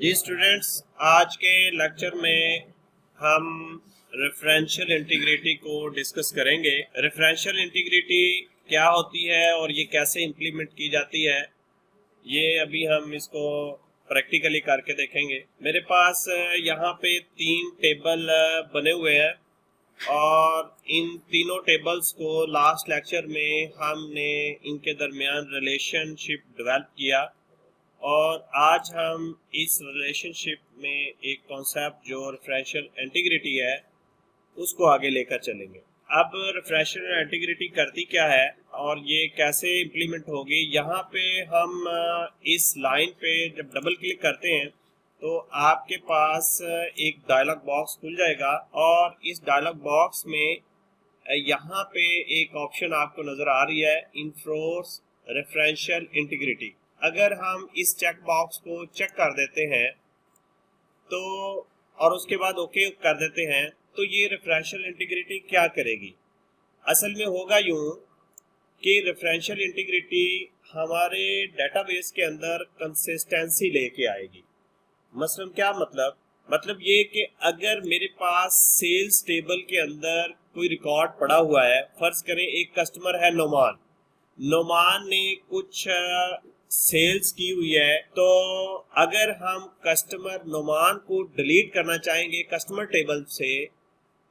जी students, आज के lecture में हम रेफरेंशियल इंटीग्रिटी को डिस्कस करेंगे। रेफरेंशियल इंटीग्रिटी क्या होती है और ये कैसे इम्प्लीमेंट की जाती है, ये अभी हम इसको प्रैक्टिकली करके देखेंगे। मेरे पास यहाँ पे 3 टेबल बने हुए हैं और इन तीनों टेबल्स को लास्ट लेक्चर में हमने इनके दरमियान रिलेशनशिप डेवलप किया और आज हम इस रिलेशनशिप में एक कॉन्सेप्ट जो रेफरेंशियल इंटीग्रिटी है उसको आगे लेकर चलेंगे। अब रेफरेंशियल इंटीग्रिटी करती क्या है और ये कैसे इम्प्लीमेंट होगी, यहाँ पे हम इस लाइन पे जब डबल क्लिक करते हैं तो आपके पास एक डायलॉग बॉक्स खुल जाएगा और इस डायलॉग बॉक्स में यहाँ पे एक ऑप्शन आपको नजर आ रही है, इन्फोर्स रेफरेंशियल इंटीग्रिटी। अगर हम इस चेक बॉक्स को चेक कर देते हैं तो और उसके बाद ओके कर देते हैं तो ये रेफरेंशियल इंटीग्रिटी क्या करेगी। असल में होगा यूं कि रेफरेंशियल इंटीग्रिटी हमारे डेटाबेस के अंदर कंसिस्टेंसी लेके आएगी। मसलन क्या मतलब ये कि अगर मेरे पास सेल्स टेबल के अंदर कोई रिकॉर्ड पड़ा हुआ है, फर्ज करें एक कस्टमर है नोमान ने कुछ सेल्स की हुई है, तो अगर हम कस्टमर नोमान को डिलीट करना चाहेंगे कस्टमर टेबल से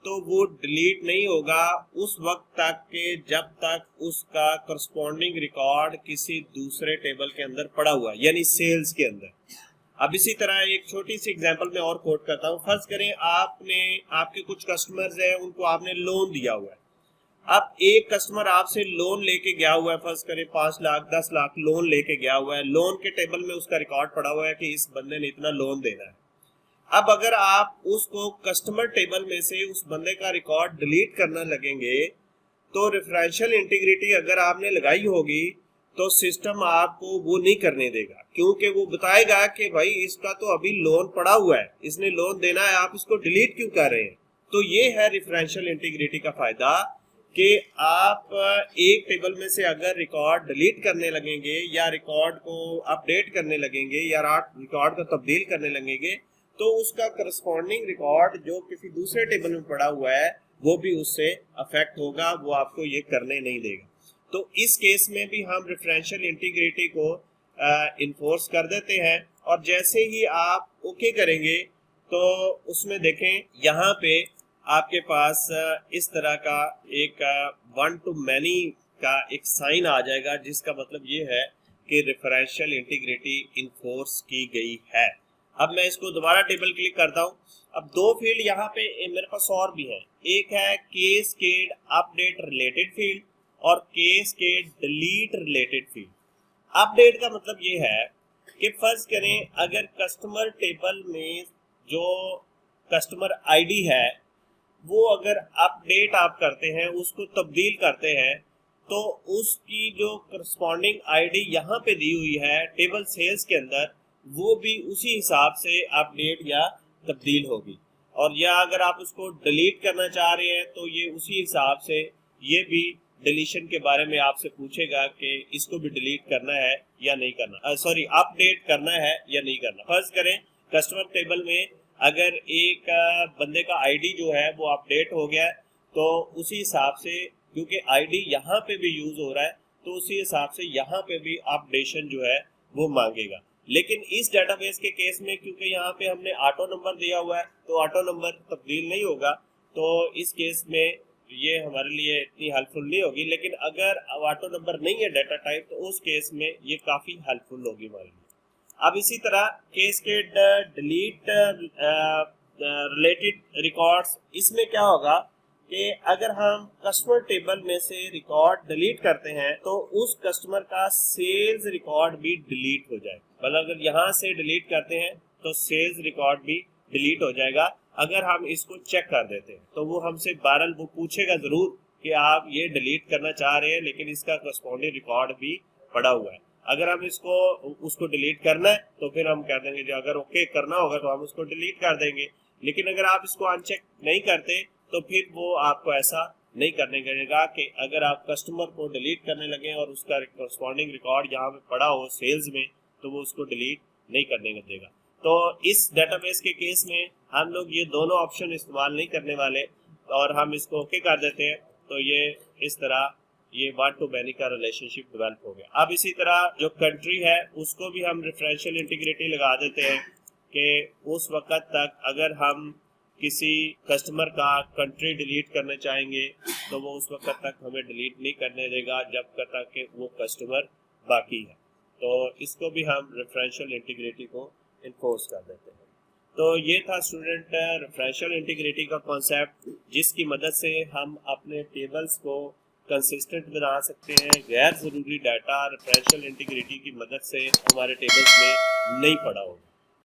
तो वो डिलीट नहीं होगा उस वक्त तक के जब तक उसका करस्पॉन्डिंग रिकॉर्ड किसी दूसरे टेबल के अंदर पड़ा हुआ है, यानी सेल्स के अंदर। अब इसी तरह एक छोटी सी एग्जांपल में और कोट करता हूँ। फर्ज करें आपके कुछ कस्टमर्स हैं, उनको आपने लोन दिया हुआ है। अब एक कस्टमर आपसे लोन लेके गया हुआ है, फर्ज करें 5 लाख 10 लाख लोन लेके गया हुआ है। लोन के टेबल में उसका रिकॉर्ड पड़ा हुआ है कि इस बंदे ने इतना लोन देना है। अब अगर आप उसको कस्टमर टेबल में से उस बंदे का रिकॉर्ड डिलीट करना लगेंगे तो रेफरेंशियल इंटीग्रिटी अगर आपने लगाई होगी तो सिस्टम आपको वो नहीं करने देगा, क्योंकि वो बताएगा कि भाई इसका तो अभी लोन पड़ा हुआ है, इसने लोन देना है, आप इसको डिलीट क्यों कर रहे हैं। तो ये है रेफरेंशियल इंटीग्रिटी का फायदा कि आप एक टेबल में से अगर रिकॉर्ड डिलीट करने लगेंगे या रिकॉर्ड को अपडेट करने लगेंगे या रिकॉर्ड को तब्दील करने लगेंगे तो उसका करस्पॉन्डिंग रिकॉर्ड जो किसी दूसरे टेबल में पड़ा हुआ है वो भी उससे अफेक्ट होगा, वो आपको ये करने नहीं देगा। तो इस केस में भी हम रेफरेंशियल इंटीग्रिटी को इन्फोर्स कर देते हैं और जैसे ही आप ओके करेंगे तो उसमें देखें यहाँ पे आपके पास इस तरह का एक वन टू मैनी का एक साइन आ जाएगा, जिसका मतलब ये है कि रेफरेंशियल इंटीग्रिटी इन्फोर्स की गई है। अब मैं इसको दोबारा टेबल क्लिक करता हूँ। अब 2 फील्ड यहाँ पे मेरे पास और भी है, एक है कैस्केड अपडेट रिलेटेड फील्ड और cascade delete related field. Update का मतलब ये है कि फर्ज करें अगर कस्टमर टेबल में जो कस्टमर आईडी है वो अगर अपडेट आप करते हैं, उसको तब्दील करते हैं, तो उसकी जो करस्पॉन्डिंग आईडी यहाँ पे दी हुई है टेबल सेल्स के अंदर वो भी उसी हिसाब से अपडेट या तब्दील होगी। और या अगर आप उसको डिलीट करना चाह रहे हैं तो ये उसी हिसाब से ये भी डिलीशन के बारे में आपसे पूछेगा कि इसको भी डिलीट करना है या नहीं करना, सॉरी अपडेट करना है या नहीं करना। फर्ज करें कस्टमर टेबल में अगर एक बंदे का आईडी जो है वो अपडेट हो गया है तो उसी हिसाब से, क्योंकि आईडी यहाँ पे भी यूज हो रहा है तो उसी हिसाब से यहाँ पे भी अपडेशन जो है वो मांगेगा। लेकिन इस डेटाबेस के केस में क्योंकि यहाँ पे हमने ऑटो नंबर दिया हुआ है तो ऑटो नंबर तब्दील नहीं होगा, तो इस केस में ये हमारे लिए इतनी हेल्पफुल नहीं होगी। लेकिन अगर ऑटो नंबर नहीं है डाटा टाइप तो उस केस में ये काफ़ी हेल्पफुल होगी हमारे लिए। अब इसी तरह कैस्केड डिलीट रिलेटेड रिकॉर्ड्स, इसमें क्या होगा कि अगर हम कस्टमर टेबल में से रिकॉर्ड डिलीट करते हैं तो उस कस्टमर का सेल्स रिकॉर्ड भी डिलीट हो जाएगा। मतलब अगर यहाँ से डिलीट करते हैं तो सेल्स रिकॉर्ड भी डिलीट हो जाएगा। अगर हम इसको चेक कर देते हैं तो वो हमसे बहरहाल वो पूछेगा जरूर कि आप ये डिलीट करना चाह रहे हैं लेकिन इसका करस्पॉन्डिंग रिकॉर्ड भी पड़ा हुआ है। अगर हम उसको डिलीट करना है तो फिर हम कह देंगे जो अगर ओके करना होगा तो हम उसको डिलीट कर देंगे। लेकिन अगर आप इसको अनचेक नहीं करते तो फिर वो आपको ऐसा नहीं करने देगा कि अगर आप कस्टमर को डिलीट करने लगे और उसका करस्पॉन्डिंग रिकॉर्ड यहाँ पे पड़ा हो सेल्स में तो वो उसको डिलीट नहीं करने देगा। तो इस डेटाबेस के केस में हम लोग ये दोनों ऑप्शन इस्तेमाल नहीं करने वाले और हम इसको ओके कर देते हैं। तो ये इस तरह ये वन टू मैनी का रिलेशनशिप डेवलप हो गया। अब इसी तरह जो कंट्री है उसको भी हम रेफरेंशियल इंटीग्रिटी लगा देते हैं कि उस वक्त तक अगर हम किसी कस्टमर का कंट्री डिलीट करना चाहेंगे तो वो उस वक्त तक हमें डिलीट नहीं करने देगा जब तक कि वो कस्टमर बाकी है। तो इसको भी हम रेफरेंशियल इंटीग्रिटी को इन्फोर्स कर देते हैं। तो ये था स्टूडेंट रेफरेंशियल इंटीग्रिटी का कॉन्सेप्ट, जिसकी मदद से हम अपने टेबल्स को कंसिस्टेंट बना सकते हैं। गैर ज़रूरी डाटा रेफरेंशियल इंटीग्रिटी की मदद से हमारे टेबल्स में नहीं पड़ा होगा।